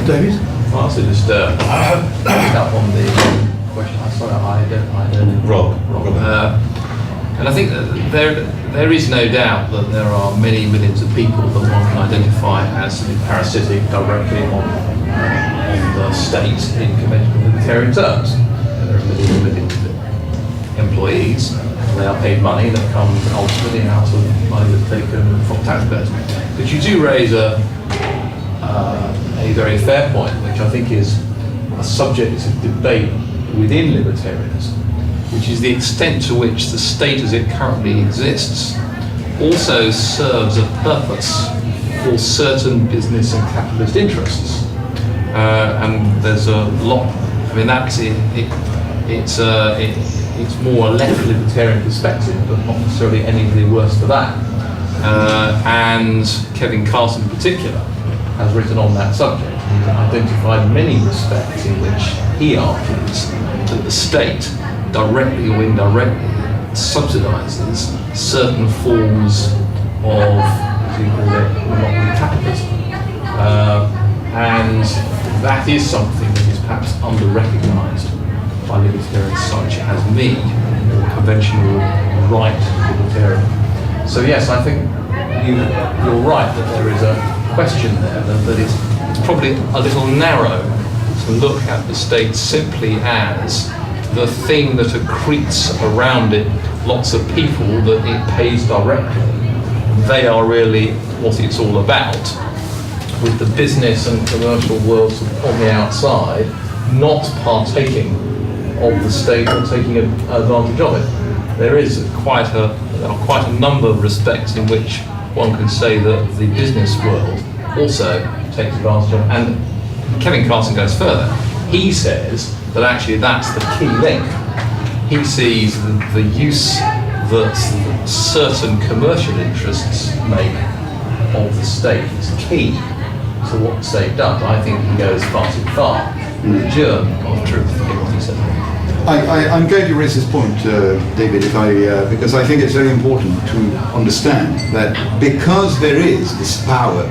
David? Well, also just pick up on the question. I don't know. Rob. And I think that there is no doubt that there are many millions of people that one can identify as parasitic directly on the state in conventional libertarian terms. There are millions of employees. They are paid money that comes ultimately out of money that's taken from taxpayers. But you do raise a very fair point, which I think is a subject of debate within libertarianism, which is the extent to which the state as it currently exists also serves a purpose for certain business and capitalist interests. And there's a lot, I mean, it's more a left libertarian perspective, but not necessarily anything worse for that. And Kevin Carson in particular has written on that subject. He's identified many respects in which he argues that the state, directly or indirectly, subsidises certain forms of, as you call it, monopoly capitalism. And that is something that is perhaps under-recognised by libertarians such as me, or conventional right libertarian. So yes, I think you're right that there is a question there that it's probably a little narrow to look at the state simply as the thing that accretes around it lots of people that it pays directly. They are really what it's all about, with the business and commercial world on the outside not partaking of the state or taking advantage of it. There are quite a number of respects in which one can say that the business world also takes advantage of, and Kevin Carson goes further. He says that actually that's the key link. He sees the use that certain commercial interests make of the state is key to what the state does. I think he goes far too far in the germ of truth in what he said. I'm glad you raised this point, David, because I think it's very important to understand that because there is this power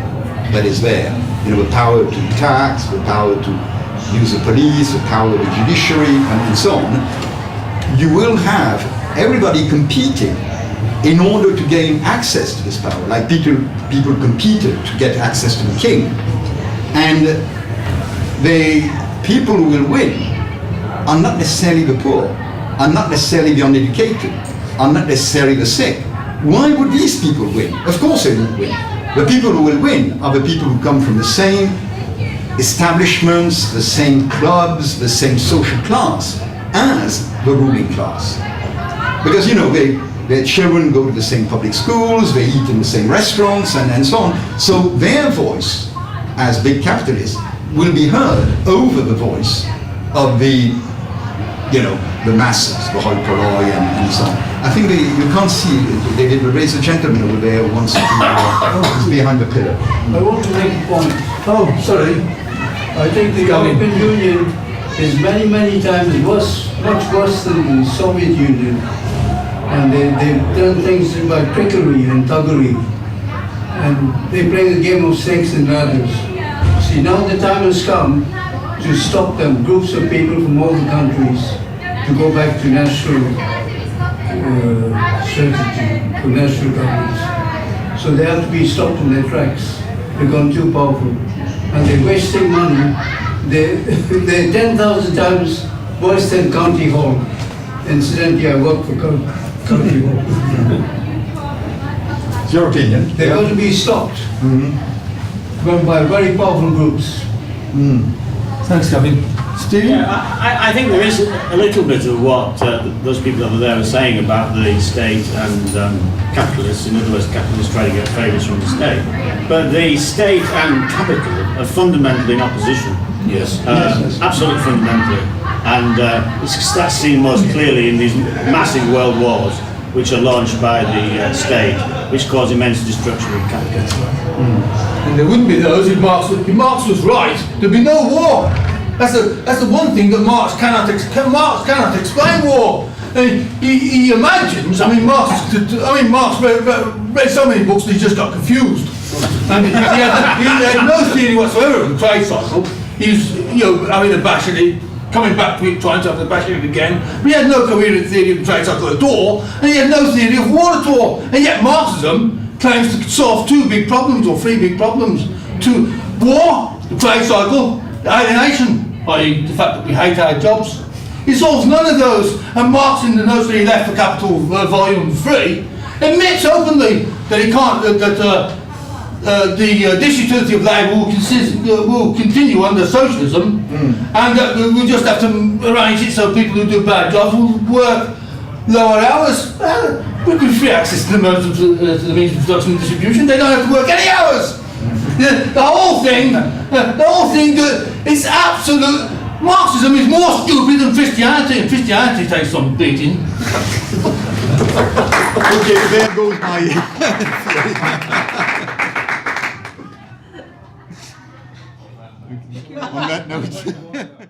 that is there, the power to tax, the power to use the police, the power of the judiciary, and so on, you will have everybody competing in order to gain access to this power. Like people competed to get access to the king. And the people who will win are not necessarily the poor, are not necessarily the uneducated, are not necessarily the sick. Why would these people win? Of course they won't win. The people who will win are the people who come from the same establishments, the same clubs, the same social class as the ruling class. Because, their children go to the same public schools, they eat in the same restaurants, and so on. So their voice, as big capitalists, will be heard over the voice of the masses, the hoi polloi and so on. I think you can't see, David, but there's a gentleman over there who wants to be behind the pillar. I want to make a point. Oh, sorry. I think the European Union is many, many times much worse than the Soviet Union. And they've done things by trickery and thuggery. And they play the game of snakes and ladders. See, now the time has come to stop them, groups of people from all the countries, to go back to national strategy, to national governments. So they have to be stopped in their tracks. They've gone too powerful. And they're wasting money. They're 10,000 times worse than County Hall. Incidentally, I work for County Hall. It's your opinion. They're going to be stopped. Run by very powerful groups. Thanks, Gavin. Steve? Yeah, I think there is a little bit of what those people over there are saying about the state and capitalists. In other words, capitalists try to get favours from the state. But the state and capital are fundamentally in opposition. Yes. Absolutely fundamentally. And that's seen most clearly in these massive world wars which are launched by the state, which cause immense destruction of capital. And there wouldn't be those if Marx was right. There'd be no war. That's the one thing that Marx cannot explain war. He imagines. Marx read so many books that he just got confused, and he had no theory whatsoever of the trade cycle. he's having a bash at it, coming back to it, trying to have a bash at it again. But he had no coherent theory of the trade cycle at all, and he had no theory of war at all. And yet Marxism claims to solve two big problems, or three big problems: to war, the trade cycle, alienation, i.e. the fact that we hate our jobs. He solves none of those, and Marx, in the notes that he left for Capital Volume 3, admits openly that he can't, the disutility of labour will continue under socialism, and that we'll just have to arrange it so people who do bad jobs will work lower hours. We've got free access to the means of production and distribution. They don't have to work any hours. The whole thing is absolute. Marxism is more stupid than Christianity, and Christianity takes some beating. Okay, there goes my... On that note...